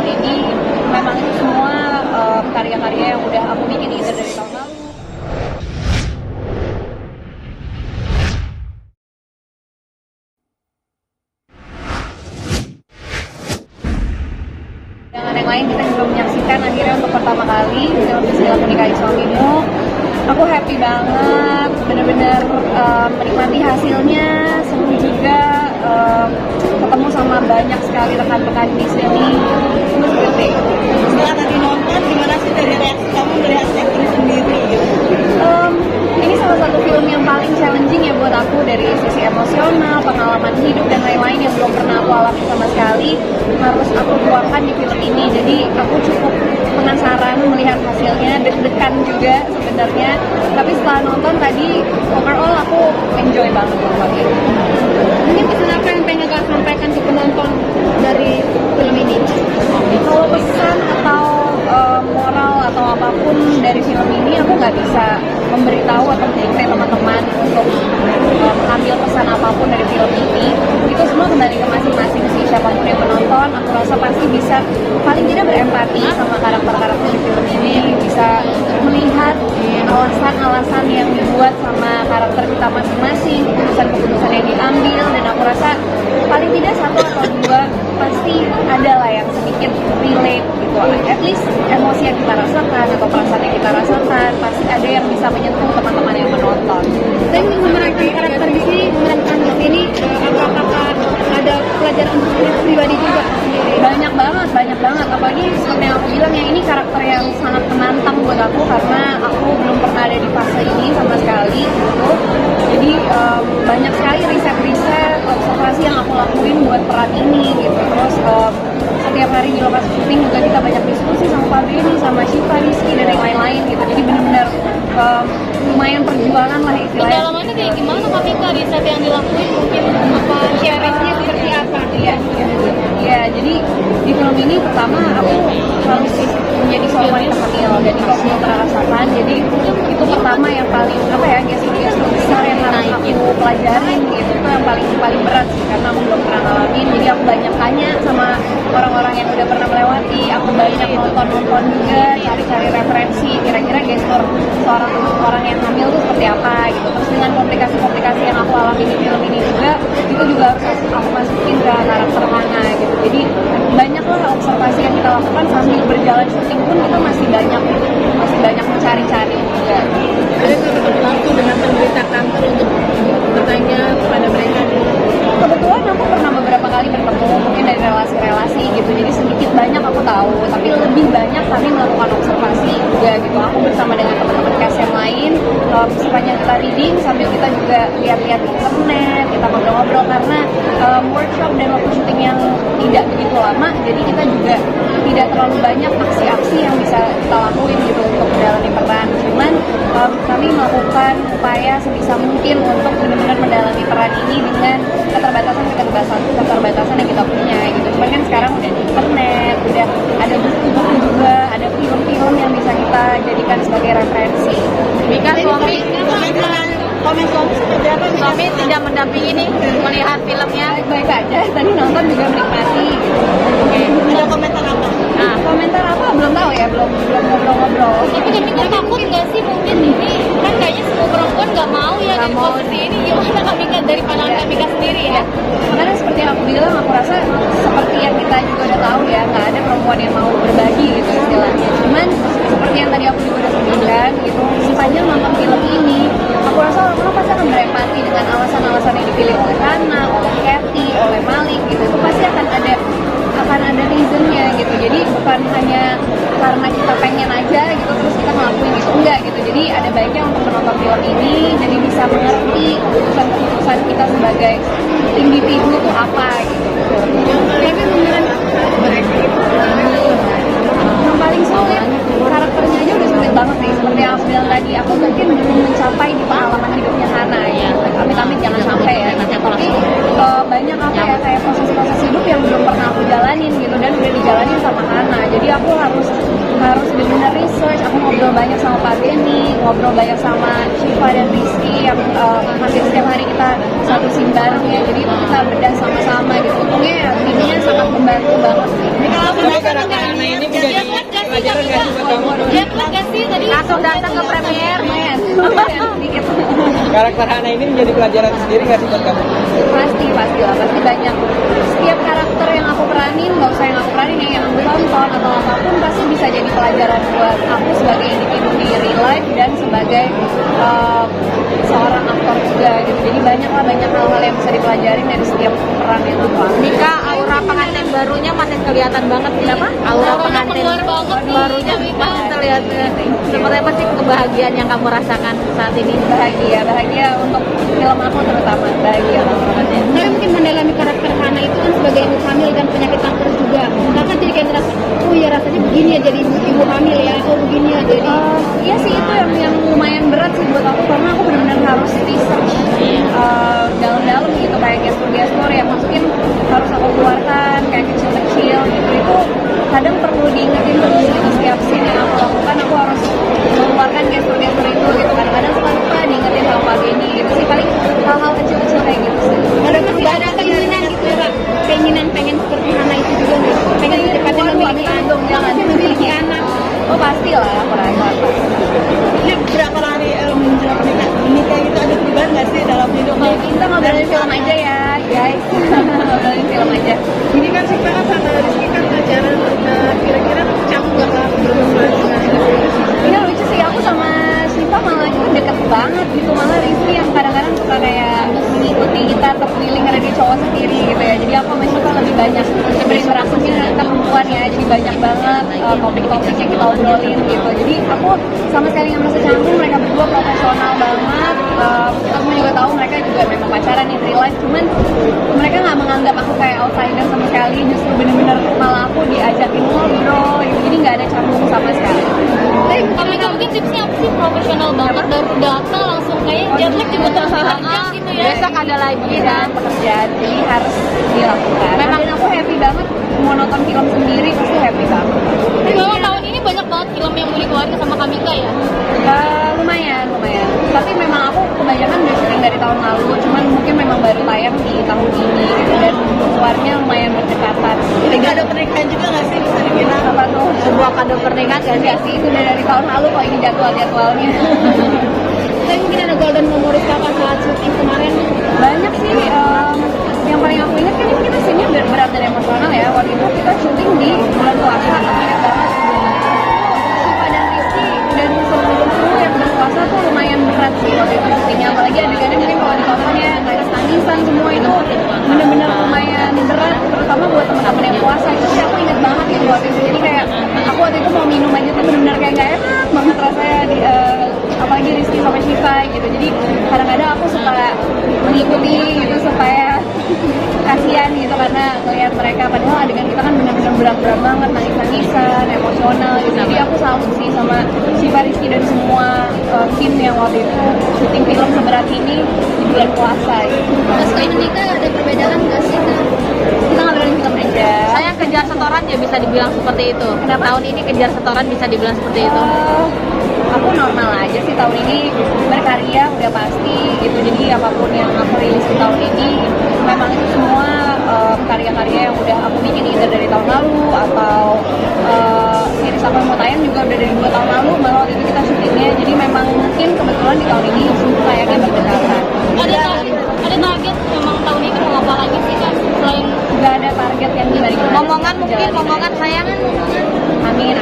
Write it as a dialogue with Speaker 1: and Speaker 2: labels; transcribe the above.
Speaker 1: tahun ini memang itu semua karya-karya yang udah aku bikin gitu dari tahun lalu. Dengan yang lain kita juga menyaksikan akhirnya untuk pertama kali film Bismillah Menikahi Suamimu. Aku happy banget, bener-bener menikmati hasilnya, seru juga ketemu sama banyak sekali rekan-rekan di sini.
Speaker 2: Setelah tadi nonton, gimana sih dari reaksi kamu melihat acting sendiri?
Speaker 1: Ini salah satu film yang paling challenging ya buat aku dari sisi emosional, pengalaman hidup dan lain-lain yang belum pernah aku alami sama sekali harus aku tuangkan di film ini. Jadi aku cukup penasaran melihat hasilnya, deg-degan juga sebenarnya. Tapi setelah nonton tadi overall aku enjoy banget nontonnya.
Speaker 2: Mungkin pesan apa yang pengen Kak sampaikan ke penonton dari film ini?
Speaker 1: Kalau pesan atau moral atau apapun dari film ini aku nggak bisa memberitahu atau mendikte teman-teman untuk mengambil pesan apapun dari film ini. Itu semua kembali ke masing-masing sih, siapapun yang menonton aku rasa pasti bisa paling tidak berempati sama karakter-karakter di film ini, bisa melihat alasan-alasan yang dibuat sama karakter kita masing-masing, keputusan-keputusan yang diambil, dan aku rasa paling tidak satu atau dua pasti ada lah yang sedikit relate gitu. At least emosi yang kita rasakan atau perasaan yang kita rasakan pasti ada yang bisa menyentuh teman-teman yang menonton.
Speaker 2: Dan memerankan karakter di sini, memerankan di sini, apakah ada pelajaran untuk diri pribadi juga sendiri?
Speaker 1: Banyak banget. Apalagi seperti yang aku bilang ya, ini karakter yang sangat menantang buat aku karena aku belum pernah ada di fase ini sama sekali gitu. Jadi banyak sekali riset-riset, observasi yang aku lakuin buat peran ini gitu. Terus setiap hari di lokasi syuting juga kita banyak diskusi sama Pak Benny, sama Syifa, Rizky, dan yang lain-lain gitu. Jadi benar-benar lumayan perjuangan lah istilahnya.
Speaker 2: Kedalamannya kayak gimana Kak Mika, riset yang dilakuin mungkin apa share-nya seperti apa?
Speaker 1: Iya, jadi di film ini pertama aku harus menjadi seorang wanita hamil dan itu aku pernah rasakan. Jadi itu pertama yang paling gestur besar yang harus aku pelajarin gitu. Itu yang paling berat sih karena aku belum pernah ngalamin. Jadi aku banyak tanya sama orang-orang yang udah pernah melewati, aku banyak nonton juga, cari-cari referensi kira-kira gestur seorang orang yang hamil itu seperti apa gitu. Terus dengan komplikasi-komplikasi yang aku alami di film ini juga, itu juga harus aku masukin ke karakter Hana gitu. Jadi banyaklah observasi yang kita lakukan sambil berjalan syuting pun kita masih banyak mencari-cari juga.
Speaker 2: Ada waktu dengan penderita kanker untuk bertanya kepada mereka?
Speaker 1: Kebetulan aku pernah beberapa kali bertemu mungkin dari relasi-relasi gitu, jadi sedikit banyak aku tahu, tapi lebih banyak kami melakukan observasi juga gitu. Aku bersama dengan teman-teman cast yang lain sepanjang kita reading sambil kita juga lihat-lihat di internet, kita ngobrol-ngobrol karena workshop dan waktu syuting yang tidak begitu lama, jadi kita juga tidak terlalu banyak aksi-aksi yang bisa kita lakuin gitu untuk mendalami peran. Cuman kami melakukan upaya sebisa mungkin untuk benar-benar mendalami peran ini dengan keterbatasan yang kita punya gitu. Cuman kan sekarang udah di internet, udah ada buku-buku juga, ada film-film yang bisa kita jadikan sebagai referensi.
Speaker 2: Mika, suami seperti apa? Suami tidak mendampingi nih melihat filmnya?
Speaker 1: Baik-baik aja, tadi nonton juga menikmati gitu.
Speaker 2: Ada komentar apa?
Speaker 1: Nah, komentar apa belum tahu ya, belum ngobrol-ngobrol.
Speaker 2: Tapi Mika takut nggak sih mungkin ini kan kayaknya semua perempuan nggak mau ya dari posisi ini, gimana Kak Mika dari pandangan Kak Mika sendiri ya?
Speaker 1: Karena seperti yang aku bilang, aku rasa seperti yang kita juga udah tahu ya, nggak ada perempuan yang mau berbagi gitu istilahnya. Cuman seperti yang tadi aku juga udah sebutkan gitu, sepanjang nonton film ini, aku rasa orang-orang pasti akan berempati dengan alasan-alasan yang dipilih oleh Hana, oleh Kathy, oleh Malik gitu. Itu pasti akan ada reasonnya gitu. Jadi bukan hanya karena kita pengen aja gitu terus kita ngelakuin gitu, enggak gitu. Jadi ada baiknya untuk menonton film ini jadi bisa mengerti keputusan kita sebagai individu itu apa gitu.
Speaker 2: Tapi beneran
Speaker 1: Yang paling sulit karakternya aja udah sulit banget nih. Seperti yang aku bilang tadi, aku mungkin belum mencapai di pengalaman hidupnya Hana ya. Amit-amit jangan sampai ya. Tapi banyak kayak proses-proses hidup yang belum pernah aku jalanin gitu dan udah dijalanin sama Hana. Jadi aku harus benar-benar research. Aku ngobrol banyak sama Pak Benny, ngobrol banyak sama Syifa dan Rizky yang hampir setiap hari kita satu scene bareng ya. Jadi kita bedah sama-sama gitu. Untungnya timnya sangat membantu banget sih.
Speaker 2: kalau untuk datang ke premier.
Speaker 1: Lumayan sedikit.
Speaker 3: Karakter Hana ini menjadi pelajaran sendiri nggak sih buat kamu?
Speaker 1: Pasti lah, pasti banyak. Setiap karakter yang aku peranin, nggak usah yang aku peranin ya, yang aku tonton atau apapun, pasti bisa jadi pelajaran buat aku sebagai individu di real life dan sebagai seorang aktor juga gitu. Jadi banyak hal-hal yang bisa dipelajarin dari setiap peran yang aku ambil.
Speaker 4: Nika, aura pengantin barunya masih kelihatan banget nih.
Speaker 1: Kenapa?
Speaker 4: Aura pengantin
Speaker 2: keluar banget nih,
Speaker 4: barunya
Speaker 2: Mika.
Speaker 4: masih terlihat. Seperti apa sih kebahagiaan yang kamu rasakan saat ini?
Speaker 1: Bahagia untuk film aku terutama, bahagia banget ya.
Speaker 2: Tapi mungkin mendalami karakter Hana itu kan sebagai ibu hamil dan penyakit kanker juga. Kakak jadi kayak ngerasa, oh ya rasanya begini ya jadi ibu hamil ya, oh begini ya jadi.
Speaker 1: Iya sih, itu yang lumayan berat sih buat aku karena aku benar-benar harus research dalam-dalam gitu, kayak gestur yang masukin harus aku keluarkan kayak kecil-kecil gitu. Itu kadang perlu diingetin terus gitu, setiap scene yang aku lakukan aku harus mengeluarkan gestur-gestur itu gitu. Kadang-kadang suka lupa diingetin sama Pak Benny gitu sih, paling hal-hal kecil-kecil kayak gitu sih.
Speaker 2: Ada keinginan gitu ya, Kak? Keinginan pengen seperti Hana itu juga nggak? Pengen secepatnya memiliki anak,
Speaker 1: jangan
Speaker 2: memiliki anak.
Speaker 1: Oh pasti lah, aku rasa.
Speaker 5: Ini berapa hari menjelang menikah itu ada perubahan nggak sih dalam hidup?
Speaker 1: Kita ngobrolin film aja ya guys. Ngobrolin film aja.
Speaker 5: Ini kan Syifa kan sama Rizky kan pacaran, kira-kira kamu bakal bertemu lagi nggak?
Speaker 1: Ini lucu sih, aku sama Syifa malah deket banget gitu. Malah Rizky yang kadang-kadang suka kayak mengikuti kita terkeliling karena dia cowok sendiri gitu ya. Jadi aku sama Syifa lebih banyak berinteraksinya dengan perempuan ya. Jadi banyak banget topik-topik yang kita obrolin gitu. Jadi aku sama sekali nggak merasa canggung, mereka berdua profesional banget. Aku juga tahu mereka juga memang pacaran in real life, cuman mereka nggak menganggap aku kayak outsider sama sekali. Justru bener-bener malah aku diajakin ngobrol gitu. Jadi nggak ada canggung sama sekali.
Speaker 2: Tapi mungkin tipsnya apa sih? Profesional banget dari data langsung kayak jet lag juga terus kerja gitu ya.
Speaker 4: Besok ada lagi kan?
Speaker 1: Pekerjaan, jadi harus dilakukan. Memang aku happy banget mau nonton film sendiri, pasti happy banget.
Speaker 2: Tapi memang tahun ini banyak banget film yang mau dikeluarin sama Kamika ya.
Speaker 1: Lumayan. Tapi memang aku kebanyakan udah syuting dari tahun lalu, cuman mungkin memang baru tayang di tahun ini gitu, dan keluarnya lumayan berdekatan.
Speaker 5: Ini ada pernikahan juga nggak sih bisa dibilang?
Speaker 1: Apa tuh?
Speaker 4: Sebuah kado pernikahan gak sih?
Speaker 1: Enggak sih, itu udah dari tahun lalu kok ini jadwalnya.
Speaker 2: Tapi mungkin ada golden memories kakak saat syuting kemarin.
Speaker 1: Banyak sih, yang paling aku ingat kan ini kita scene-nya berat dan emosional ya. Waktu itu kita syuting di bulan puasa, aku ingat banget. Syifa dan Rizky dan seluruh kru yang berpuasa tuh lumayan berat sih waktu itu syutingnya. Apalagi adegannya mungkin kalau ditonton ya, nangis-nangisan semua itu bener-bener lumayan berat, terutama buat teman-teman yang puasa. Itu sih aku ingat banget gitu waktu itu. Jadi kayak aku waktu itu mau minum aja tuh bener-bener kayak gak enak banget rasanya di, apalagi Rizky sama Syifa gitu. Jadi kadang-kadang aku suka mengikuti gitu supaya kasihan gitu karena ngelihat mereka, padahal adegan kita kan benar-benar berat-berat banget, nangis-nangisan, emosional gitu. Jadi aku salut sih sama Syifa, Rizky dan semua tim yang waktu itu syuting film seberat ini di bulan puasa gitu.
Speaker 2: Pas kayak menikah ada perbedaan nggak sih Kak?
Speaker 1: Kita ngobrolin film aja.
Speaker 4: Saya kejar setoran ya bisa dibilang seperti itu.
Speaker 1: Kenapa?
Speaker 4: Tahun ini kejar setoran bisa dibilang seperti itu.
Speaker 1: Aku normal aja sih tahun ini, berkarya udah pasti gitu. Jadi apapun yang aku rilis di tahun ini memang itu semua karya-karya yang udah aku bikin either dari tahun lalu atau series apa yang mau tayang juga udah dari 2 tahun lalu. Malah waktu itu kita syutingnya, jadi memang mungkin kebetulan di tahun ini kayaknya berdekatan.
Speaker 2: Ada target memang tahun ini mau apa lagi sih Kak? Selain
Speaker 1: Gak ada target yang gimana.
Speaker 4: Momongan mungkin, momongan sayangan.
Speaker 1: Amin.